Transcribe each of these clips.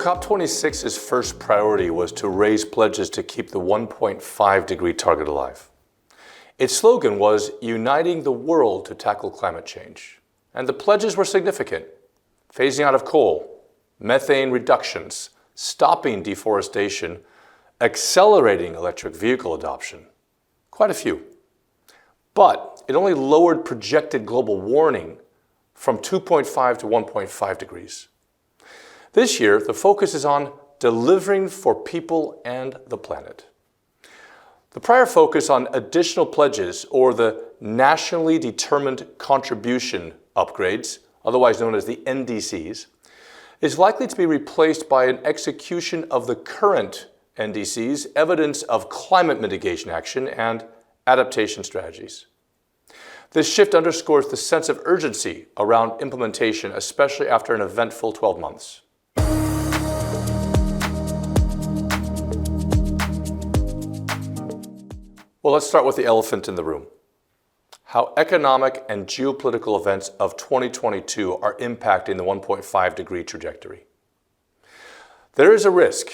COP26's first priority was to raise pledges to keep the 1.5 degree target alive. Its slogan was uniting the world to tackle climate change. And the pledges were significant: phasing out of coal, methane reductions, stopping deforestation, accelerating electric vehicle adoption. Quite a few. But it only lowered projected global warming from 2.5 to 1.5 degrees. This year, the focus is on delivering for people and the planet. The prior focus on additional pledges, or the nationally determined contribution upgrades, otherwise known as the NDCs, is likely to be replaced by an execution of the current NDCs, evidence of climate mitigation action and adaptation strategies. This shift underscores the sense of urgency around implementation, especially after an eventful 12 months. Well, let's start with the elephant in the room: how economic and geopolitical events of 2022 are impacting the 1.5 degree trajectory. There is a risk,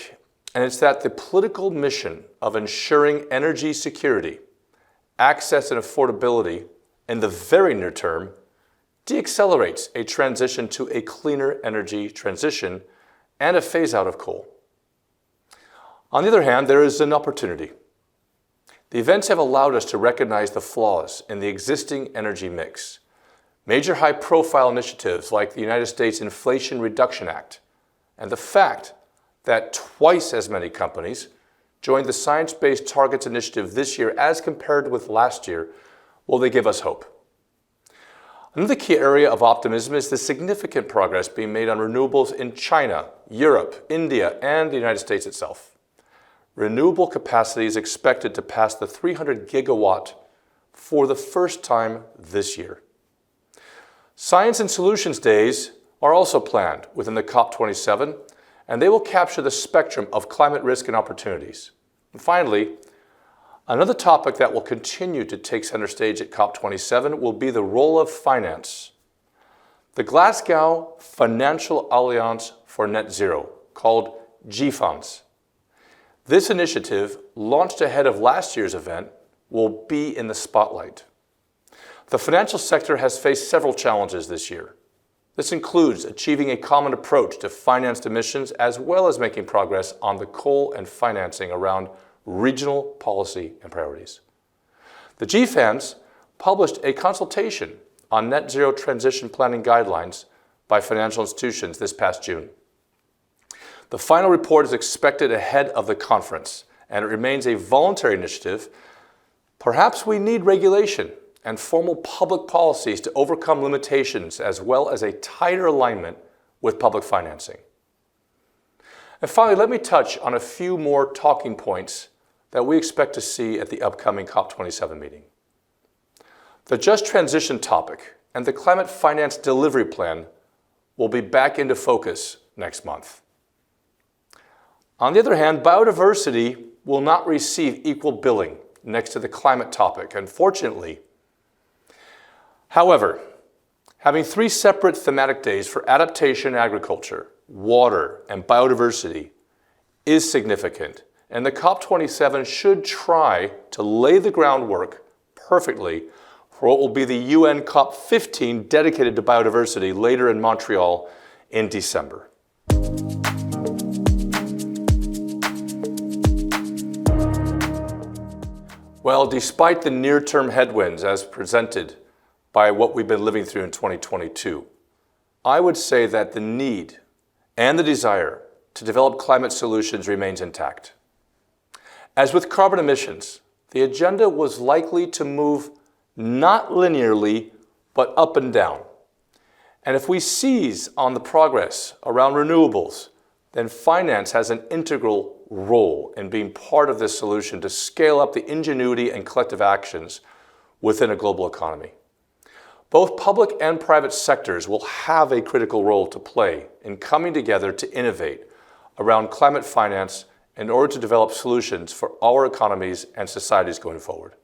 and it's that the political mission of ensuring energy security, access and affordability in the very near term deaccelerates a transition to a cleaner energy transition and a phase out of coal. On the other hand, there is an opportunity. The events have allowed us to recognize the flaws in the existing energy mix. Major high-profile initiatives like the United States Inflation Reduction Act and the fact that twice as many companies joined the Science Based Targets Initiative this year as compared with last year, well, they give us hope. Another key area of optimism is the significant progress being made on renewables in China, Europe, India, and the United States itself. Renewable capacity is expected to pass the 300 gigawatt for the first time this year. Science and Solutions Days are also planned within the COP27, and they will capture the spectrum of climate risk and opportunities. And finally, another topic that will continue to take center stage at COP27 will be the role of finance. The Glasgow Financial Alliance for Net Zero, called GFANZ. This initiative, launched ahead of last year's event, will be in the spotlight. The financial sector has faced several challenges this year. This includes achieving a common approach to financed emissions, as well as making progress on the coal and financing around regional policy and priorities. The GFANZ published a consultation on net zero transition planning guidelines by financial institutions this past June. The final report is expected ahead of the conference, and it remains a voluntary initiative. Perhaps we need regulation and formal public policies to overcome limitations, as well as a tighter alignment with public financing. And finally, let me touch on a few more talking points that we expect to see at the upcoming COP27 meeting. The just transition topic and the climate finance delivery plan will be back into focus next month. On the other hand, biodiversity will not receive equal billing next to the climate topic, unfortunately. However, having 3 separate thematic days for adaptation and agriculture, water, and biodiversity is significant, and the COP27 should try to lay the groundwork perfectly for what will be the UN COP15 dedicated to biodiversity later in Montreal in December. Well, despite the near-term headwinds as presented by what we've been living through in 2022, I would say that the need and the desire to develop climate solutions remains intact. As with carbon emissions, the agenda was likely to move not linearly, but up and down. And if we seize on the progress around renewables, then finance has an integral role in being part of this solution to scale up the ingenuity and collective actions within a global economy. Both public and private sectors will have a critical role to play in coming together to innovate around climate finance in order to develop solutions for our economies and societies going forward.